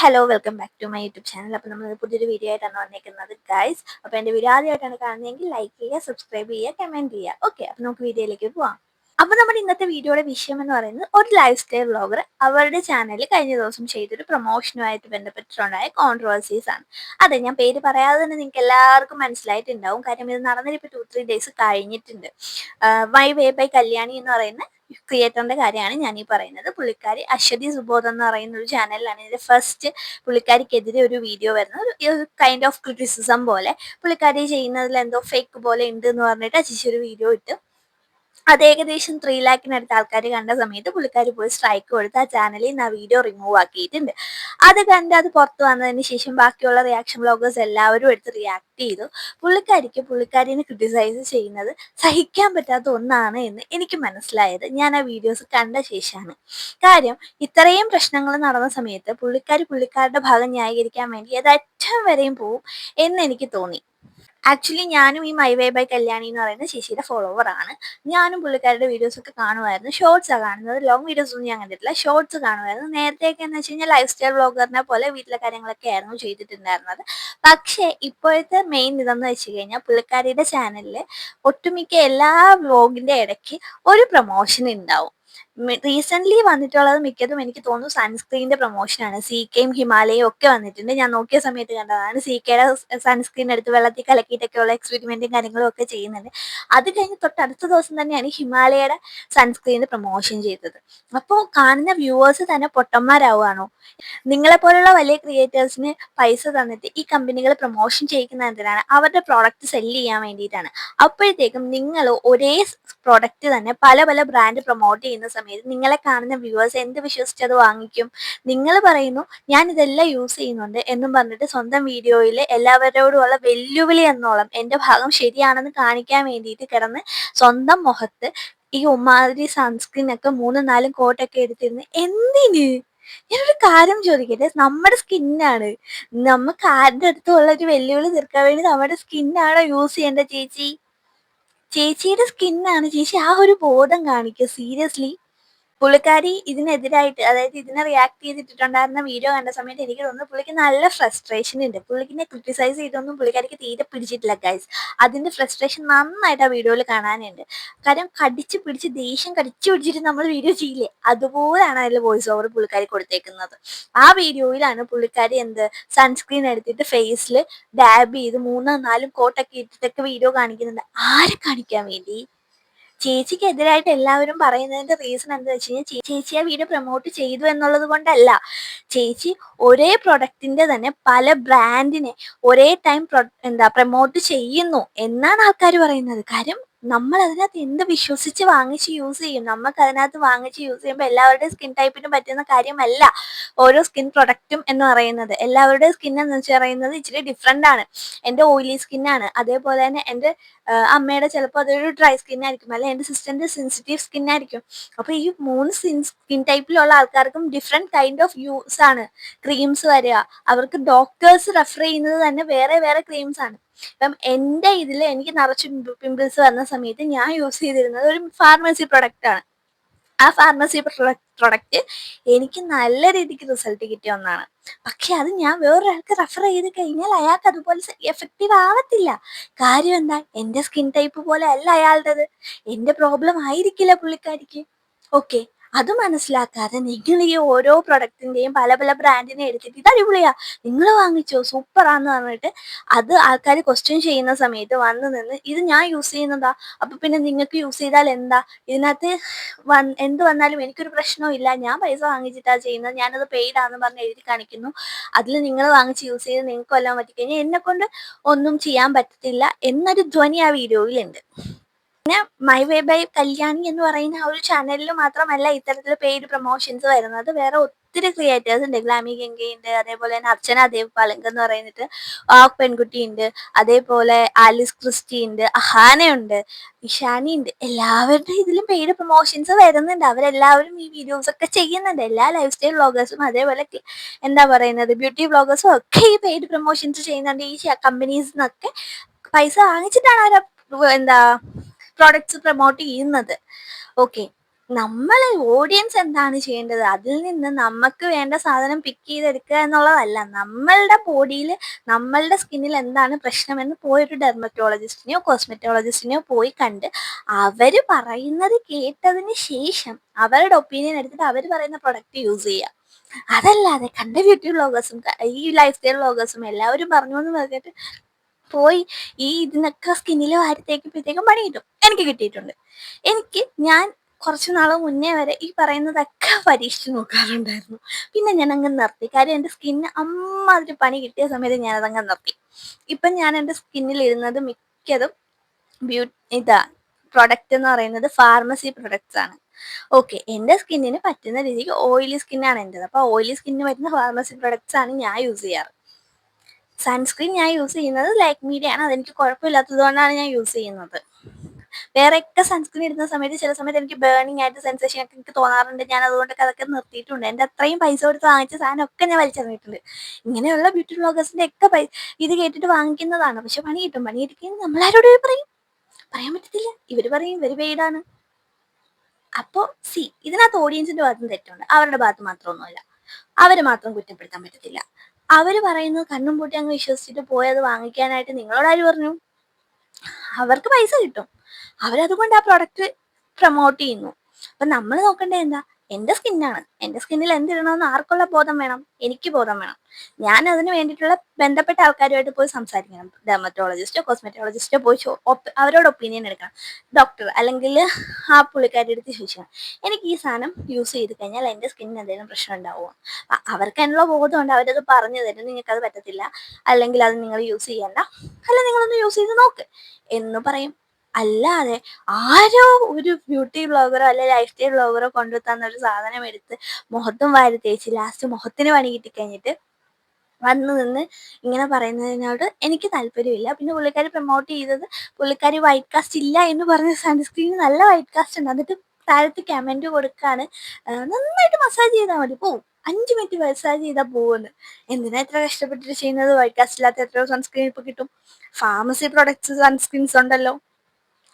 Hello welcome back to my YouTube channel. അപ്പോൾ നമ്മൾ പുതിയൊരു വീഡിയോ ആയിട്ടാണ് വന്നിരിക്കുന്നത് ഗൈസ്. അപ്പോൾ എൻ്റെ വീഡിയോ ആദ്യമായിട്ടാണ് കാണുന്നതെങ്കിൽ ലൈക്ക് ചെയ്യുക, സബ്സ്ക്രൈബ് ചെയ്യുക, കമൻറ്റ് ചെയ്യുക. ഓക്കെ, അപ്പോൾ നമുക്ക് വീഡിയോയിലേക്ക് പോവാം. അപ്പോൾ നമ്മുടെ ഇന്നത്തെ വീഡിയോയുടെ വിഷയം എന്ന് പറയുന്നത് ഒരു ലൈഫ് സ്റ്റൈൽ വ്ളോഗർ അവരുടെ ചാനലിൽ കഴിഞ്ഞ ദിവസം ചെയ്തൊരു പ്രൊമോഷനുമായിട്ട് ബന്ധപ്പെട്ടിട്ടുണ്ടായ കോൺട്രവേഴ്സീസ് ആണ്. അതെ, ഞാൻ പേര് പറയാതെ തന്നെ നിങ്ങൾക്ക് എല്ലാവർക്കും മനസ്സിലായിട്ടുണ്ടാവും. കാര്യം ഇത് നടന്നിട്ട് ഇപ്പോൾ 2-3 ഡേയ്സ് കഴിഞ്ഞിട്ടുണ്ട്. മൈ വേ ബൈ കല്യാണി എന്ന് പറയുന്ന ക്രിയേറ്ററിന്റെ കാര്യമാണ് ഞാൻ ഈ പറയുന്നത്. പുള്ളിക്കാരി അശ്വതി സുബോധ് എന്ന് പറയുന്ന ഒരു ചാനലിലാണ് ഇതിന്റെ ഫസ്റ്റ് പുള്ളിക്കാരിക്കെതിരെ ഒരു വീഡിയോ വരുന്നത്. ഒരു കൈൻഡ് ഓഫ് ക്രിറ്റിസിസം പോലെ പുള്ളിക്കാരി ചെയ്യുന്നതിൽ എന്തോ ഫേക്ക് പോലെ ഉണ്ട് എന്ന് പറഞ്ഞിട്ട് അച്ഛൻ ഒരു വീഡിയോ ഇട്ട് അത് ഏകദേശം 3 ലാഖിനടുത്ത് ആൾക്കാർ കണ്ട സമയത്ത് പുള്ളിക്കാരി പോയി സ്ട്രൈക്ക് കൊടുത്ത് ആ ചാനലിൽ നിന്ന് ആ വീഡിയോ റിമൂവ് ആക്കിയിട്ടുണ്ട്. അത് കണ്ട് അത് പുറത്ത് വന്നതിന് ശേഷം ബാക്കിയുള്ള റിയാക്ഷൻ ബ്ലോഗേഴ്സ് എല്ലാവരും എടുത്ത് റിയാക്ട് ചെയ്തു. പുള്ളിക്കാരിനെ ക്രിട്ടിസൈസ് ചെയ്യുന്നത് സഹിക്കാൻ പറ്റാത്ത ഒന്നാണ് എന്ന് എനിക്ക് മനസ്സിലായത് ഞാൻ ആ വീഡിയോസ് കണ്ട ശേഷമാണ്. കാര്യം ഇത്രയും പ്രശ്നങ്ങൾ നടന്ന സമയത്ത് പുള്ളിക്കാരുടെ ഭാഗം ന്യായീകരിക്കാൻ വേണ്ടി ഏതറ്റം വരെയും പോവും എന്ന് എനിക്ക് തോന്നി. ആക്ച്വലി ഞാനും ഈ മൈ വേ ബൈ കല്യാണി എന്ന് പറയുന്ന ചേച്ചിയുടെ ഫോളോവർ ആണ്. ഞാനും പുള്ളിക്കാരുടെ വീഡിയോസ് ഒക്കെ കാണുമായിരുന്നു. ഷോർട്സാണ് കാണുന്നത്, ലോങ് വീഡിയോസ് ഒന്നും ഞാൻ കണ്ടിട്ടില്ല. ഷോർട്സ് കാണുമായിരുന്നു. നേരത്തെയൊക്കെ എന്ന് വെച്ച് കഴിഞ്ഞാൽ ലൈഫ് സ്റ്റൈൽ വ്ളോഗറിനെ പോലെ വീട്ടിലെ കാര്യങ്ങളൊക്കെ ആയിരുന്നു ചെയ്തിട്ടുണ്ടായിരുന്നത്. പക്ഷേ ഇപ്പോഴത്തെ മെയിൻ ഇതെന്ന് വെച്ച് കഴിഞ്ഞാൽ പുള്ളിക്കാരിയുടെ ചാനലിൽ ഒട്ടുമിക്ക എല്ലാ വ്ളോഗിൻ്റെ ഇടയ്ക്ക് ഒരു പ്രൊമോഷൻ ഉണ്ടാവും. റീസെന്റ് വന്നിട്ടുള്ളത് മിക്കതും എനിക്ക് തോന്നുന്നു സൺസ്ക്രീനിന്റെ പ്രൊമോഷനാണ്. CKയും ഹിമാലയയും ഒക്കെ വന്നിട്ടുണ്ട്. ഞാൻ നോക്കിയ സമയത്ത് കണ്ടതാണ്. CKയുടെ സൺസ്ക്രീൻ എടുത്ത് വെള്ളത്തിൽ കലക്കിയിട്ടൊക്കെയുള്ള എക്സ്പെരിമെന്റും കാര്യങ്ങളും ഒക്കെ ചെയ്യുന്നുണ്ട്. അത് കഴിഞ്ഞ് തൊട്ടടുത്ത ദിവസം തന്നെയാണ് ഹിമാലയയുടെ സൺസ്ക്രീനിന്റെ പ്രൊമോഷൻ ചെയ്തത്. അപ്പോൾ കാണുന്ന വ്യൂവേഴ്സ് തന്നെ പൊട്ടന്മാരാവുകയാണോ? നിങ്ങളെപ്പോലുള്ള വലിയ ക്രിയേറ്റേഴ്സിന് പൈസ തന്നിട്ട് ഈ കമ്പനികൾ പ്രൊമോഷൻ ചെയ്യിക്കുന്നത് എന്തിനാണ്? അവരുടെ പ്രോഡക്റ്റ് സെല്ല് ചെയ്യാൻ വേണ്ടിയിട്ടാണ്. അപ്പോഴത്തേക്കും നിങ്ങൾ ഒരേ പ്രോഡക്റ്റ് തന്നെ പല പല ബ്രാൻഡ് പ്രൊമോട്ട് ചെയ്യുന്ന സമയത്ത് നിങ്ങളെ കാണുന്ന വ്യൂവേഴ്സ് എന്ത് വിശ്വസിച്ചത് വാങ്ങിക്കും? നിങ്ങൾ പറയുന്നു ഞാൻ ഇതെല്ലാം യൂസ് ചെയ്യുന്നുണ്ട് എന്നും പറഞ്ഞിട്ട് സ്വന്തം വീഡിയോയിൽ എല്ലാവരോടുമുള്ള വെല്ലുവിളി എന്നോളം എൻ്റെ ഭാഗം ശരിയാണെന്ന് കാണിക്കാൻ വേണ്ടിയിട്ട് കിടന്ന് സ്വന്തം മുഖത്ത് ഈ ഉമ്മാതിരി സൺസ്ക്രീൻ ഒക്കെ 3-4 കോട്ടൊക്കെ എടുത്തിരുന്ന് എന്തിന്? ഞാനൊരു കാര്യം ചോദിക്കട്ടെ, നമ്മുടെ സ്കിന്നാണ്, നമുക്ക് ആരുടെ അടുത്തുള്ള ഒരു വെല്ലുവിളി തീർക്കാൻ വേണ്ടി നമ്മുടെ സ്കിന്നാണോ യൂസ് ചെയ്യേണ്ടത്? ചേച്ചിയുടെ സ്കിന്നാണ്. ചേച്ചി ആ ഒരു ബോധം കാണിക്കുക സീരിയസ്ലി. പുള്ളിക്കാരി ഇതിനെതിരായിട്ട്, അതായത് ഇതിനെ റിയാക്ട് ചെയ്തിട്ടുണ്ടായിരുന്ന വീഡിയോ കണ്ട സമയത്ത് എനിക്ക് തോന്നുന്നു പുള്ളിക്ക് നല്ല ഫ്രസ്ട്രേഷൻ ഉണ്ട്. പുള്ളിക്കിനെ ക്രിട്ടിസൈസ് ചെയ്തൊന്നും പുള്ളിക്കാരിക്ക് തീരെ പിടിച്ചിട്ടില്ല ഗൈസ്. അതിന്റെ ഫ്രസ്ട്രേഷൻ നന്നായിട്ട് ആ വീഡിയോയിൽ കാണാനുണ്ട്. കാര്യം കടിച്ചു പിടിച്ച് ദേഷ്യം കടിച്ചു പിടിച്ചിട്ട് നമ്മൾ വീഡിയോ ചെയ്യില്ലേ, അതുപോലെയാണ് അതിൽ വോയിസ് ഓവർ പുള്ളിക്കാരി കൊടുത്തേക്കുന്നത്. ആ വീഡിയോയിലാണ് പുള്ളിക്കാരി സൺസ്ക്രീൻ എടുത്തിട്ട് ഫേസിൽ ഡാബ് ചെയ്ത് 3-4 കോട്ടൊക്കെ ഇട്ടിട്ടൊക്കെ വീഡിയോ കാണിക്കുന്നുണ്ട്. ആരെ കാണിക്കാൻ വേണ്ടി? ചേച്ചിക്കെതിരായിട്ട് എല്ലാവരും പറയുന്നതിന്റെ റീസൺ എന്താ വെച്ച് കഴിഞ്ഞാൽ ചേച്ചി ആ വീഡിയോ പ്രൊമോട്ട് ചെയ്തു എന്നുള്ളത് കൊണ്ടല്ല. ചേച്ചി ഒരേ പ്രൊഡക്റ്റിന്റെ തന്നെ പല ബ്രാൻഡിനെ ഒരേ ടൈം പ്രൊമോട്ട് ചെയ്യുന്നു എന്നാണ് ആൾക്കാർ പറയുന്നത്. കാര്യം നമ്മൾ അതിനകത്ത് എന്ത് വിശ്വസിച്ച് വാങ്ങിച്ച് യൂസ് ചെയ്യും? നമുക്ക് അതിനകത്ത് വാങ്ങിച്ച് യൂസ് ചെയ്യുമ്പോൾ എല്ലാവരുടെയും സ്കിൻ ടൈപ്പിനും പറ്റുന്ന കാര്യമല്ല ഓരോ സ്കിൻ പ്രൊഡക്റ്റും എന്ന് പറയുന്നത്. എല്ലാവരുടെയും സ്കിൻ എന്ന് വെച്ച് പറയുന്നത് ഇച്ചിരി ഡിഫറെൻ്റ് ആണ്. എൻ്റെ ഓയിലി സ്കിന്നാണ്, അതേപോലെ തന്നെ എൻ്റെ അമ്മയുടെ ചിലപ്പോൾ അതൊരു ഡ്രൈ സ്കിൻ ആയിരിക്കും, അല്ലെങ്കിൽ എൻ്റെ സിസ്റ്ററിൻ്റെ സെൻസിറ്റീവ് സ്കിൻ ആയിരിക്കും. അപ്പോൾ ഈ 3 സ്കിൻ ടൈപ്പിലുള്ള ആൾക്കാർക്കും ഡിഫറെൻറ്റ് കൈൻഡ് ഓഫ് യൂസ് ആണ് ക്രീംസ് വരിക. അവർക്ക് ഡോക്ടേഴ്സ് റെഫർ ചെയ്യുന്നത് തന്നെ വേറെ വേറെ ക്രീംസ് ആണ്. ഇപ്പം എൻ്റെ ഇതിൽ എനിക്ക് നിറച്ച് പിമ്പിൾസ് വന്ന സമയത്ത് ഞാൻ യൂസ് ചെയ്തിരുന്നത് ഒരു ഫാർമസി പ്രൊഡക്റ്റ് ആണ്. ആ ഫാർമസി പ്രൊഡക്റ്റ് എനിക്ക് നല്ല രീതിക്ക് റിസൾട്ട് കിട്ടിയ ഒന്നാണ്. പക്ഷെ അത് ഞാൻ വേറൊരാൾക്ക് റെഫർ ചെയ്ത് കഴിഞ്ഞാൽ അയാൾക്ക് അതുപോലെ എഫക്റ്റീവ് ആവത്തില്ല. കാര്യം എന്താ? എൻ്റെ സ്കിൻ ടൈപ്പ് പോലെ അല്ല അയാളുടേത്. എൻ്റെ പ്രോബ്ലം ആയിരിക്കില്ല പുള്ളിക്കാരിക്ക്. ഓക്കെ, അത് മനസ്സിലാക്കാതെ നിങ്ങൾ ഈ ഓരോ പ്രൊഡക്റ്റിന്റെയും പല പല ബ്രാൻഡിനെ എടുത്തിട്ട് ഇത് അടിപൊളിയാ, നിങ്ങൾ വാങ്ങിച്ചോ, സൂപ്പറാന്ന് പറഞ്ഞിട്ട് അത് ആൾക്കാർ ക്വസ്റ്റ്യൻ ചെയ്യുന്ന സമയത്ത് വന്ന് നിന്ന് ഇത് ഞാൻ യൂസ് ചെയ്യുന്നതാ, അപ്പൊ പിന്നെ നിങ്ങൾക്ക് യൂസ് ചെയ്താൽ എന്താ? ഇതിനകത്ത് എന്ത് വന്നാലും എനിക്കൊരു പ്രശ്നവും ഇല്ല, ഞാൻ പൈസ വാങ്ങിച്ചിട്ടാണ് ചെയ്യുന്നത്, ഞാനത് പെയ്ഡ് ആണെന്ന് പറഞ്ഞ് എഴുതി കാണിക്കുന്നു. അതിൽ നിങ്ങൾ വാങ്ങിച്ച് യൂസ് ചെയ്ത് നിങ്ങൾക്ക് കൊല്ലാൻ പറ്റിക്കഴിഞ്ഞാൽ എന്നെ കൊണ്ട് ഒന്നും ചെയ്യാൻ പറ്റത്തില്ല എന്നൊരു ധ്വനി ആ വീഡിയോയിലുണ്ട്. പിന്നെ മൈ വേ ബൈ കല്യാണി എന്ന് പറയുന്ന ആ ഒരു ചാനലിൽ മാത്രമല്ല ഇത്തരത്തിൽ പെയ്ഡ് പ്രൊമോഷൻസ് വരുന്നത്. വേറെ ഒത്തിരി ക്രിയേറ്റേഴ്സ് ഉണ്ട്. ഗ്ലാമി ഗംഗയുണ്ട്, അതേപോലെ തന്നെ അർച്ചന ദേവ് പാലങ്ക് എന്ന് പറയുന്നിട്ട് ആ പെൺകുട്ടി ഉണ്ട്, അതേപോലെ ആലിസ് ക്രിസ്റ്റി ഉണ്ട്, അഹാനയുണ്ട്, ഇഷാനി ഉണ്ട്. എല്ലാവരുടെ ഇതിലും പെയ്ഡ് പ്രൊമോഷൻസ് വരുന്നുണ്ട്. അവരെല്ലാവരും ഈ വീഡിയോസ് ഒക്കെ ചെയ്യുന്നുണ്ട്. എല്ലാ ലൈഫ് സ്റ്റൈൽ വ്ളോഗേഴ്സും അതേപോലെ ബ്യൂട്ടി വ്ളോഗേഴ്സും ഒക്കെ ഈ പെയ്ഡ് പ്രൊമോഷൻസ് ചെയ്യുന്നുണ്ട്. ഈ കമ്പനീസ് നിന്നൊക്കെ പൈസ വാങ്ങിച്ചിട്ടാണ് അവർ പ്രോഡക്ട്സ് പ്രൊമോട്ട് ചെയ്യുന്നത്. ഓക്കെ, നമ്മൾ ഓഡിയൻസ് എന്താണ് ചെയ്യേണ്ടത്, അതിൽ നിന്ന് നമുക്ക് വേണ്ട സാധനം പിക്ക് ചെയ്തെടുക്കുക എന്നുള്ളതല്ല. നമ്മളുടെ ബോഡിയിൽ നമ്മളുടെ സ്കിന്നിൽ എന്താണ് പ്രശ്നമെന്ന് പോയൊരു ഡെർമറ്റോളജിസ്റ്റിനെയോ കോസ്മെറ്റോളജിസ്റ്റിനെയോ പോയി കണ്ട് അവർ പറയുന്നത് കേട്ടതിന് ശേഷം അവരുടെ ഒപ്പീനിയൻ എടുത്തിട്ട് അവർ പറയുന്ന പ്രൊഡക്റ്റ് യൂസ് ചെയ്യുക. അതല്ലാതെ കണ്ട ബ്യൂട്ടി വ്ളോഗേഴ്സും ഈ ലൈഫ് സ്റ്റൈൽ വ്ളോഗേഴ്സും എല്ലാവരും പറഞ്ഞു എന്ന് പറഞ്ഞിട്ട് പോയി ഇതിനൊക്കെ സ്കിന്നിൽ വാരി തേക്കുമ്പോഴത്തേക്കും പണി കിട്ടും. എനിക്ക് കിട്ടിയിട്ടുണ്ട്. ഞാൻ കുറച്ച് നാൾ മുന്നേ വരെ ഈ പറയുന്നതൊക്കെ പരീക്ഷിച്ച് നോക്കാറുണ്ടായിരുന്നു. പിന്നെ ഞാൻ അങ്ങ് നിർത്തി. കാര്യം എൻ്റെ സ്കിന്ന് അമ്മാതിരി പണി കിട്ടിയ സമയത്ത് ഞാനതങ്ങ് നിർത്തി. ഇപ്പം ഞാൻ എൻ്റെ സ്കിന്നിൽ ഇരുന്നത് മിക്കതും ഇതാ പ്രൊഡക്റ്റ് എന്ന് പറയുന്നത് ഫാർമസി പ്രൊഡക്ട്സ് ആണ്. ഓക്കെ, എൻ്റെ സ്കിന്നിന് പറ്റുന്ന രീതിക്ക് ഓയിലി സ്കിന്നാണ് എൻ്റെത്. അപ്പോൾ ഓയിലി സ്കിന്നിന് പറ്റുന്ന ഫാർമസി പ്രൊഡക്ട്സ് ആണ് ഞാൻ യൂസ് ചെയ്യാറ്. സൺസ്ക്രീൻ ഞാൻ യൂസ് ചെയ്യുന്നത് ലാക്മിയുടെ ആണ്. അതെനിക്ക് കുഴപ്പമില്ലാത്തത് കൊണ്ടാണ് ഞാൻ യൂസ് ചെയ്യുന്നത്. വേറെയൊക്കെ സൺസ്ക്രീൻ ഇടുന്ന സമയത്ത് ചില സമയത്ത് എനിക്ക് ബേണിംഗ് ആയിട്ട് സെൻസേഷൻ ഒക്കെ എനിക്ക് തോന്നാറുണ്ട്. ഞാൻ അതുകൊണ്ടൊക്കെ അതൊക്കെ നിർത്തിയിട്ടുണ്ട്. എൻ്റെ അത്രയും പൈസ കൊടുത്ത് വാങ്ങിച്ച സാധനമൊക്കെ ഞാൻ വലിച്ചെറിഞ്ഞിട്ടുണ്ട്. ഇങ്ങനെയുള്ള ബ്യൂട്ടി വ്ളോഗേഴ്സിൻ്റെ ഒക്കെ ഇത് കേട്ടിട്ട് വാങ്ങിക്കുന്നതാണ്. പക്ഷെ പണി കിട്ടും. പണി കിട്ടിയെങ്കിൽ നമ്മളാരോട് പറയാൻ പറ്റത്തില്ല. ഇവർ പറയും ഇവർ പെയ്ഡാണ്. അപ്പോൾ ഇതിനകത്ത് ഓഡിയൻസിന്റെ ഭാഗത്തും തെറ്റുണ്ട്. അവരുടെ ഭാഗത്ത് മാത്രമൊന്നുമല്ല. അവർ മാത്രം കുറ്റപ്പെടുത്താൻ പറ്റത്തില്ല. അവർ പറയുന്നത് കണ്ണും പൂട്ടി അങ്ങ് വിശ്വസിച്ചിട്ട് പോയത് വാങ്ങിക്കാനായിട്ട് നിങ്ങളോട് ആര് പറഞ്ഞു? അവർക്ക് പൈസ കിട്ടും. അവരതുകൊണ്ട് ആ പ്രൊഡക്റ്റ് പ്രൊമോട്ട് ചെയ്യുന്നു. അപ്പം നമ്മൾ നോക്കേണ്ടത് എന്താ? എൻ്റെ സ്കിന്നാണ്. എൻ്റെ സ്കിന്നിൽ എന്തിടണമെന്ന് ആർക്കുള്ള ബോധം വേണം? എനിക്ക് ബോധം വേണം. ഞാൻ അതിന് വേണ്ടിയിട്ടുള്ള ബന്ധപ്പെട്ട ആൾക്കാരുമായിട്ട് പോയി സംസാരിക്കണം. ഡെർമറ്റോളജിസ്റ്റോ കോസ്മെറ്റോളജിസ്റ്റോ പോയി അവരോട് ഒപ്പീനിയൻ എടുക്കണം. ഡോക്ടർ അല്ലെങ്കിൽ ആ പുള്ളിക്കാരുടെ അടുത്ത് ചോദിക്കണം, എനിക്ക് ഈ സാധനം യൂസ് ചെയ്ത് കഴിഞ്ഞാൽ എൻ്റെ സ്കിന്നിന് എന്തെങ്കിലും പ്രശ്നം ഉണ്ടാവുമോ? അവർക്ക് അതിനുള്ള ബോധമുണ്ട്. അവരത് പറഞ്ഞു തരും, നിങ്ങൾക്കത് പറ്റത്തില്ല, അല്ലെങ്കിൽ അത് നിങ്ങൾ യൂസ് ചെയ്യണ്ട, അല്ല നിങ്ങളൊന്ന് യൂസ് ചെയ്ത് നോക്ക് എന്ന് പറയും. അല്ലാതെ ആരോ ഒരു ബ്യൂട്ടി വ്ളോഗറോ അല്ലെ ലൈഫ് സ്റ്റൈൽ വ്ളോഗറോ കൊണ്ടു തന്ന ഒരു സാധനം എടുത്ത് മുഖത്തും വാരി തേച്ച് ലാസ്റ്റ് മുഖത്തിന് പണി കിട്ടിക്കഴിഞ്ഞിട്ട് വന്ന് നിന്ന് ഇങ്ങനെ പറയുന്നതിനോട് എനിക്ക് താല്പര്യമില്ല. പിന്നെ പുള്ളിക്കാരി പ്രൊമോട്ട് ചെയ്തത് പുള്ളിക്കാരി വൈറ്റ് കാസ്റ്റ് ഇല്ല എന്ന് പറഞ്ഞ സൺസ്ക്രീന് നല്ല വൈറ്റ് കാസ്റ്റ് ഉണ്ട്. എന്നിട്ട് താഴത്ത് കമന്റ് കൊടുക്കാണ്, നന്നായിട്ട് മസാജ് ചെയ്താൽ മതി പോവും, 5 മിനിറ്റ് മസാജ് ചെയ്താൽ പോകുമെന്ന്. എന്തിനാ ഇത്ര കഷ്ടപ്പെട്ടിട്ട് ചെയ്യുന്നത്? വൈറ്റ് കാസ്റ്റ് ഇല്ലാത്ത എത്രയോ സൺസ്ക്രീൻ ഇപ്പൊ കിട്ടും. ഫാർമസി പ്രൊഡക്ട്സ് സൺസ്ക്രീൻസ് ഉണ്ടല്ലോ,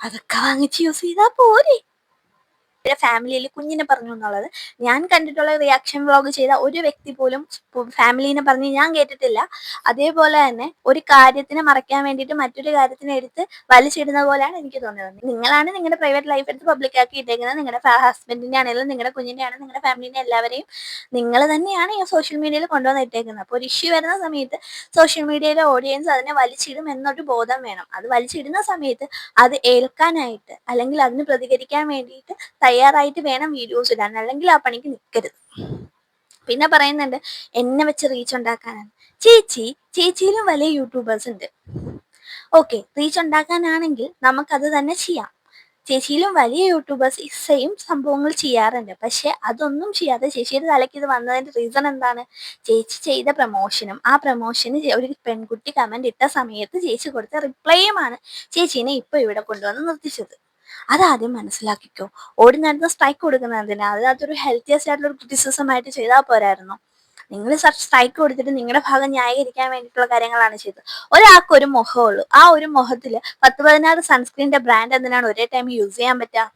അതൊക്കെ വാങ്ങിച്ച് യൂസ് ചെയ്താൽ പോരെ. ഫാമിലിയിൽ കുഞ്ഞിനെ പറഞ്ഞു എന്നുള്ളത് ഞാൻ കണ്ടിട്ടുള്ള റിയാക്ഷൻ വ്ളോഗ് ചെയ്ത ഒരു വ്യക്തി പോലും ഫാമിലിനെ പറഞ്ഞ് ഞാൻ കേട്ടിട്ടില്ല. അതേപോലെ തന്നെ ഒരു കാര്യത്തിനെ മറയ്ക്കാൻ വേണ്ടിയിട്ട് മറ്റൊരു കാര്യത്തിനെ എടുത്ത് വലിച്ചിടുന്ന പോലെയാണ് എനിക്ക് തോന്നുന്നത്. നിങ്ങളാണ് നിങ്ങളുടെ പ്രൈവറ്റ് ലൈഫ് എടുത്ത് പബ്ലിക് ആക്കി ഇട്ടേക്കുന്നത്. നിങ്ങളുടെ ഹസ്ബൻഡിന്റെ ആണെങ്കിലും നിങ്ങളുടെ കുഞ്ഞിന്റെ ആണെങ്കിലും നിങ്ങളുടെ ഫാമിലിനെ എല്ലാവരെയും നിങ്ങൾ തന്നെയാണ് ഈ സോഷ്യൽ മീഡിയയിൽ കൊണ്ടുവന്ന് ഇട്ടേക്കുന്നത്. അപ്പോൾ ഒരു ഇഷ്യൂ വരുന്ന സമയത്ത് സോഷ്യൽ മീഡിയയിലെ ഓഡിയൻസ് അതിനെ വലിച്ചിടും എന്നൊരു ബോധം വേണം. അത് വലിച്ചിടുന്ന സമയത്ത് അത് ഏൽക്കാനായിട്ട് അല്ലെങ്കിൽ അതിന് പ്രതികരിക്കാൻ വേണ്ടിയിട്ട് തയ്യാറായിട്ട് വേണം വീഡിയോസ് ഇടാൻ. അല്ലെങ്കിൽ ആ പണിക്ക് നിൽക്കരുത്. പിന്നെ പറയുന്നുണ്ട് എന്നെ വെച്ച് റീച്ച് ഉണ്ടാക്കാനാണ്. ചേച്ചിയിലും വലിയ യൂട്യൂബേഴ്സ് ഉണ്ട്. ഓക്കെ, റീച്ച് ഉണ്ടാക്കാനാണെങ്കിൽ നമുക്കത് തന്നെ ചെയ്യാം. ചേച്ചിയിലും വലിയ യൂട്യൂബേഴ്സ് സെയിം സംഭവങ്ങൾ ചെയ്യാറുണ്ട്. പക്ഷെ അതൊന്നും ചെയ്യാതെ ചേച്ചിയുടെ തലയ്ക്ക് ഇത് വന്നതിന്റെ റീസൺ എന്താണ്? ചേച്ചി ചെയ്ത പ്രൊമോഷനും ആ പ്രൊമോഷന് ഒരു പെൺകുട്ടി കമന്റ് ഇട്ട സമയത്ത് ചേച്ചി കൊടുത്ത റിപ്ലൈയുമാണ് ചേച്ചീനെ ഇപ്പൊ ഇവിടെ കൊണ്ടുവന്ന് നിർത്തിച്ചത്. അതാദ്യം മനസ്സിലാക്കിക്കോ. ഓടി നടന്ന് സ്ട്രൈക്ക് കൊടുക്കുന്നത് എന്തിനാ? അതിനകത്തൊരു ഹെൽത്തിയസ്റ്റ് ആയിട്ടുള്ള ഒരു ക്രിറ്റിസിസം ആയിട്ട് ചെയ്താൽ പോരായിരുന്നോ? നിങ്ങൾ സ്ട്രൈക്ക് കൊടുത്തിട്ട് നിങ്ങളുടെ ഭാഗം ന്യായീകരിക്കാൻ വേണ്ടിയിട്ടുള്ള കാര്യങ്ങളാണ് ചെയ്തത്. ഒരാൾക്ക് ഒരു മുഖമുള്ളൂ. ആ ഒരു മുഖത്തിൽ 10-16 സൺസ്ക്രീനിന്റെ ബ്രാൻഡ് എന്തിനാണ് ഒരേ ടൈം യൂസ് ചെയ്യാൻ പറ്റുക?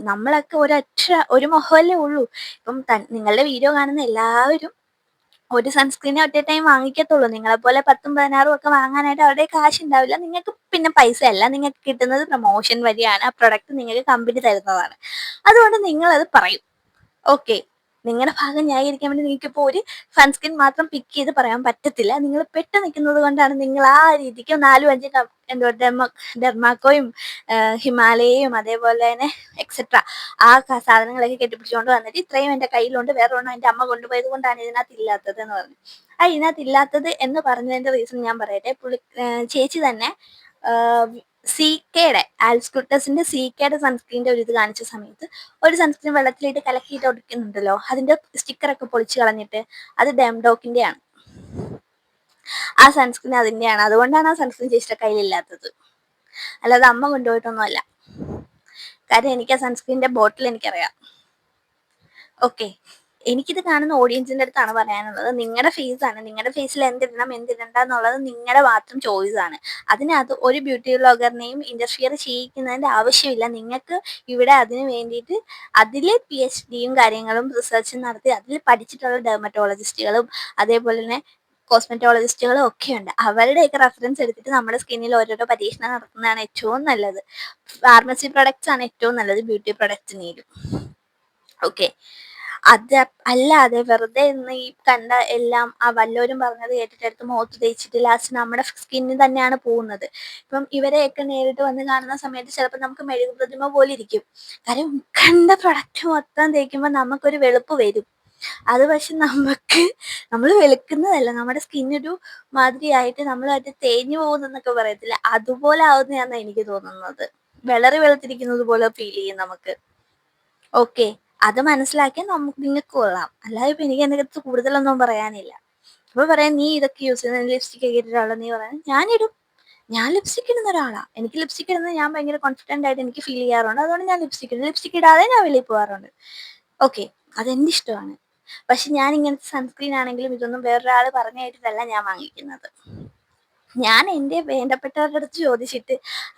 നമ്മളൊക്കെ ഒരു മുഖമല്ലേ ഉള്ളൂ. ഇപ്പം നിങ്ങളുടെ വീഡിയോ കാണുന്ന എല്ലാവരും ഒരു സൺസ്ക്രീനെ ഒറ്റ ടൈം വാങ്ങിക്കത്തുള്ളൂ. നിങ്ങളെപ്പോലെ 10-16 ഒക്കെ വാങ്ങാനായിട്ട് അവരുടെ കാശ് ഉണ്ടാവില്ല. നിങ്ങൾക്ക് പിന്നെ പൈസ അല്ല, നിങ്ങൾക്ക് കിട്ടുന്നത് പ്രൊമോഷൻ വഴിയാണ്. ആ പ്രൊഡക്റ്റ് നിങ്ങൾക്ക് കമ്പനി തരുന്നതാണ്. അതുകൊണ്ട് നിങ്ങളത് പറയും. ഓക്കെ, നിങ്ങളുടെ ഭാഗം ന്യായീകരിക്കാൻ വേണ്ടി നിങ്ങൾക്ക് ഇപ്പോൾ ഒരു സൺസ്ക്രീൻ മാത്രം പിക്ക് ചെയ്ത് പറയാൻ പറ്റത്തില്ല. നിങ്ങൾ പെട്ട് നിൽക്കുന്നത് കൊണ്ടാണ് നിങ്ങൾ ആ രീതിക്ക് 4-5 എന്തോ ഡെർമാക്കോയും ഹിമാലയയും അതേപോലെ തന്നെ എക്സെട്ര ആ സാധനങ്ങളൊക്കെ കെട്ടിപ്പിടിച്ചുകൊണ്ട് വന്നിട്ട് ഇത്രയും എൻ്റെ കയ്യിലുണ്ട്, വേറെ ഒന്നും എൻ്റെ അമ്മ കൊണ്ടുപോയത് കൊണ്ടാണ് ഇതിനകത്ത് ഇല്ലാത്തത് എന്ന് പറഞ്ഞു. ഇതിനകത്ത് ഇല്ലാത്തത് എന്ന് പറഞ്ഞതിന്റെ റീസൺ ഞാൻ പറയട്ടെ. ചേച്ചി തന്നെ സികെയുടെ ആൽസ്കുട്ടസിന്റെ സികെയുടെ സൺസ്ക്രീനിന്റെ ഒരു ഇത് കാണിച്ച സമയത്ത് ഒരു സൺസ്ക്രീൻ വെള്ളത്തിലിട്ട് കലക്കിയിട്ട് ഒടിക്കുന്നുണ്ടല്ലോ, അതിന്റെ സ്റ്റിക്കറൊക്കെ പൊളിച്ച് കളഞ്ഞിട്ട് അത് ഡെംഡോക്കിന്റെ ആണ്. ആ സൺസ്ക്രീൻ അതിന്റെയാണ്. അതുകൊണ്ടാണ് ആ സൺസ്ക്രീൻ ചേച്ചിയുടെ കയ്യിലില്ലാത്തത്. അല്ലാതെ അമ്മ കൊണ്ടുപോയിട്ടൊന്നുമല്ല. കാര്യം എനിക്ക് ആ സൺസ്ക്രീനിന്റെ ബോട്ടിൽ എനിക്കറിയാം. ഓക്കെ, എനിക്കിത് കാണുന്ന ഓഡിയൻസിന്റെ അടുത്താണ് പറയാനുള്ളത്. നിങ്ങളുടെ ഫേസാണ്. നിങ്ങളുടെ ഫേസിൽ എന്തിടണം എന്തിടണ്ട എന്നുള്ളത് നിങ്ങളുടെ മാത്രം ചോയ്സാണ്. അതിനകത്ത് ഒരു ബ്യൂട്ടി വ്ലോഗറിനെയും ഇന്റർഫിയർ ചെയ്യിക്കുന്നതിന്റെ ആവശ്യമില്ല. നിങ്ങൾക്ക് ഇവിടെ അതിന് വേണ്ടിയിട്ട് അതിൽ PhDയും കാര്യങ്ങളും റിസർച്ചും നടത്തി അതിൽ പഠിച്ചിട്ടുള്ള ഡെർമറ്റോളജിസ്റ്റുകളും അതേപോലെ തന്നെ കോസ്മെറ്റോളജിസ്റ്റുകളും ഒക്കെ ഉണ്ട്. അവരുടെയൊക്കെ റെഫറൻസ് എടുത്തിട്ട് നമ്മുടെ സ്കിന്നിൽ ഓരോരോ പരീക്ഷണം നടത്തുന്നതാണ് ഏറ്റവും നല്ലത്. ഫാർമസി പ്രൊഡക്ട്സ് ആണ് ഏറ്റവും നല്ലത് ബ്യൂട്ടി പ്രൊഡക്ട്സിനേലും. ഓക്കെ, അത് അല്ലാതെ വെറുതെ ഇന്ന് ഈ കണ്ട എല്ലാം വല്ലവരും പറഞ്ഞത് കേട്ടിട്ടെടുത്ത് മുഖത്ത് തേച്ചിട്ട് ലാസ്റ്റ് നമ്മുടെ സ്കിന്നിൽ തന്നെയാണ് പോകുന്നത്. ഇപ്പം ഇവരെയൊക്കെ നേരിട്ട് വന്ന് കാണുന്ന സമയത്ത് ചിലപ്പോൾ നമുക്ക് മെഴുകു പ്രതിമ പോലെ ഇരിക്കും. കാര്യം കണ്ട പ്രൊഡക്റ്റ് മൊത്തം തേക്കുമ്പോൾ നമുക്കൊരു വെളുപ്പ് വരും. അത് പക്ഷെ നമ്മൾ വെളുക്കുന്നതല്ല, നമ്മുടെ സ്കിന്നൊരു മാതിരിയായിട്ട് നമ്മളായിട്ട് തേഞ്ഞു പോകുന്നൊക്കെ പറയത്തില്ല, അതുപോലെ ആവുന്നതാണെന്ന് എനിക്ക് തോന്നുന്നത്. വെളറി വെളുത്തിരിക്കുന്നത് പോലെ ഫീൽ ചെയ്യും നമുക്ക്. ഓക്കെ, അത് മനസ്സിലാക്കിയാൽ നിങ്ങൾക്ക് കൊള്ളാം. അല്ലാതെ ഇപ്പൊ എനിക്ക് അതിനകത്ത് കൂടുതലൊന്നും പറയാനില്ല. അപ്പൊ പറയാം നീ ഇതൊക്കെ യൂസ് ചെയ്യുന്ന ലിപ്സ്റ്റിക് ഒക്കെ ഇട്ടിട്ടുള്ള നീ പറയാം ഞാനിടും. ഞാൻ ലിപ്സ്റ്റിക് ഇടുന്ന ഒരാളാ. എനിക്ക് ലിപ്സ്റ്റിക് ഇടുന്നത് ഞാൻ ഭയങ്കര കോൺഫിഡന്റ് ആയിട്ട് എനിക്ക് ഫീൽ ചെയ്യാറുണ്ട്. അതുകൊണ്ട് ഞാൻ ലിപ്സ്റ്റിക് ഇടാതെ ഞാൻ വെളിയിൽ പോകാറുണ്ട്. ഓക്കെ, അതെന്റെ ഇഷ്ടമാണ്. പക്ഷെ ഞാൻ ഇങ്ങനത്തെ സൺസ്ക്രീൻ ആണെങ്കിലും ഇതൊന്നും വേറൊരാൾ പറഞ്ഞു കേട്ടിട്ടല്ല ഞാൻ വാങ്ങിക്കുന്നത്. ഞാൻ എൻ്റെ വേണ്ടപ്പെട്ടവരുടെ അടുത്ത് ചോദിച്ചിട്ട്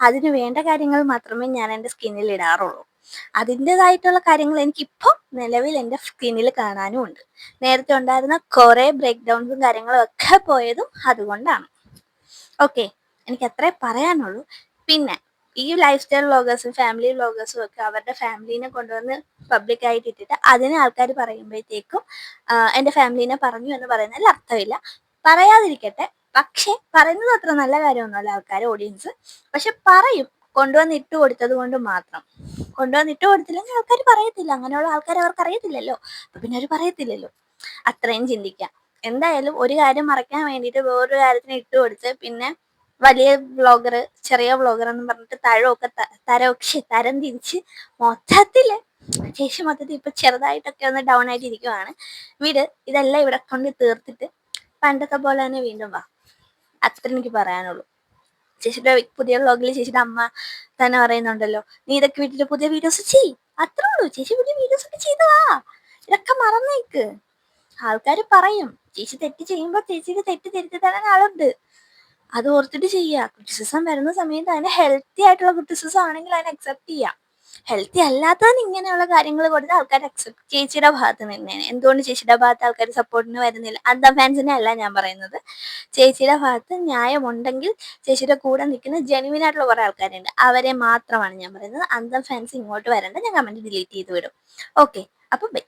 അതിന് വേണ്ട കാര്യങ്ങൾ മാത്രമേ ഞാൻ എൻ്റെ സ്കിന്നിൽ ഇടാറുള്ളൂ. അതിൻ്റെതായിട്ടുള്ള കാര്യങ്ങൾ എനിക്കിപ്പം നിലവിൽ എൻ്റെ സ്കിന്നിൽ കാണാനും ഉണ്ട്. നേരത്തെ ഉണ്ടായിരുന്ന കുറേ ബ്രേക്ക് ഡൗൺസും കാര്യങ്ങളും ഒക്കെ പോയതും അതുകൊണ്ടാണ്. ഓക്കെ, എനിക്ക് അത്രേ പറയാനുള്ളൂ. പിന്നെ ഈ ലൈഫ് സ്റ്റൈൽ വ്ളോഗേഴ്സും ഫാമിലി വ്ളോഗേഴ്സും ഒക്കെ അവരുടെ ഫാമിലീനെ കൊണ്ടുവന്ന് പബ്ലിക്കായിട്ട് ഇട്ടിട്ട് അതിനെ ആൾക്കാർ പറയുമ്പോഴത്തേക്കും എൻ്റെ ഫാമിലീനെ പറഞ്ഞു എന്ന് പറയുന്നതിൽ അർത്ഥമില്ല. പറയാതിരിക്കട്ടെ, പക്ഷെ പറയുന്നത് അത്ര നല്ല കാര്യമൊന്നുമല്ല ആൾക്കാർ, ഓഡിയൻസ്. പക്ഷെ പറയും, കൊണ്ടുവന്ന് ഇട്ട് കൊടുത്തത് കൊണ്ട് മാത്രം. കൊണ്ടുവന്ന് ഇട്ട് കൊടുത്തില്ലെങ്കിൽ ആൾക്കാർ പറയത്തില്ല. അങ്ങനെയുള്ള ആൾക്കാർ അവർക്ക് അറിയത്തില്ലല്ലോ, അപ്പൊ പിന്നെ അവർ പറയത്തില്ലല്ലോ. അത്രയും ചിന്തിക്കാം. എന്തായാലും ഒരു കാര്യം മറയ്ക്കാൻ വേണ്ടിയിട്ട് വേറൊരു കാര്യത്തിന് ഇട്ട് കൊടുത്ത് പിന്നെ വലിയ വ്ളോഗർ ചെറിയ വ്ളോഗർ എന്ന് പറഞ്ഞിട്ട് തരം തിരിച്ച് മൊത്തത്തില് ചേച്ചി മൊത്തത്തിൽ ഇപ്പൊ ചെറുതായിട്ടൊക്കെ ഒന്ന് ഡൗൺ ആയിട്ട് ഇരിക്കുവാണ്. ഇതെല്ലാം ഇവിടെ കൊണ്ട് തീർത്തിട്ട് പണ്ടത്തെ പോലെ തന്നെ വീണ്ടും വാ. അത്ര എനിക്ക് പറയാനുള്ളൂ. ചേച്ചിയുടെ പുതിയ വ്ളോഗിൽ ചേച്ചിയുടെ അമ്മ തന്നെ പറയുന്നുണ്ടല്ലോ, നീ ഇതൊക്കെ വിട്ടിട്ട് പുതിയ വീഡിയോസ് ചെയ്. അത്രേ ഉള്ളൂ, ചേച്ചി പുതിയ വീഡിയോസ് ഒക്കെ ചെയ്തതാ. ഇതൊക്കെ മറന്നേക്ക്. ആൾക്കാർ പറയും, ചേച്ചി തെറ്റ് ചെയ്യുമ്പോൾ ചേച്ചിക്ക് തെറ്റ് തിരുത്തി തരാൻ ആളുണ്ട്. അത് ഓർത്തിട്ട് ചെയ്യുക. ക്രിറ്റിസിസം വരുന്ന സമയത്ത് അതിന് ഹെൽത്തി ആയിട്ടുള്ള ക്രിറ്റിസിസം ആണെങ്കിൽ അതിനെ അക്സെപ്റ്റ് ചെയ്യാം. ഹെൽത്തി അല്ലാത്തതിന് ഇങ്ങനെയുള്ള കാര്യങ്ങൾ കൊടുത്ത് ആൾക്കാർ അക്സെപ്റ്റ് ചേച്ചിയുടെ ഭാഗത്ത് നിന്നേനെ. എന്തുകൊണ്ട് ചേച്ചിയുടെ ഭാഗത്ത് ആൾക്കാർ സപ്പോർട്ടിന് വരുന്നില്ല? അന്തം ഫാൻസിനെ അല്ല ഞാൻ പറയുന്നത്. ചേച്ചിയുടെ ഭാഗത്ത് ന്യായമുണ്ടെങ്കിൽ ചേച്ചിയുടെ കൂടെ നിൽക്കുന്ന ജെനുവിൻ ആയിട്ടുള്ള കുറെ ആൾക്കാരുണ്ട്, അവരെ മാത്രമാണ് ഞാൻ പറയുന്നത്. അന്തം ഫാൻസ് ഇങ്ങോട്ട് വരണ്ട, ഞാൻ കമന്റ് ഡിലീറ്റ് ചെയ്ത് വിടും. ഓക്കെ, അപ്പം ബൈ.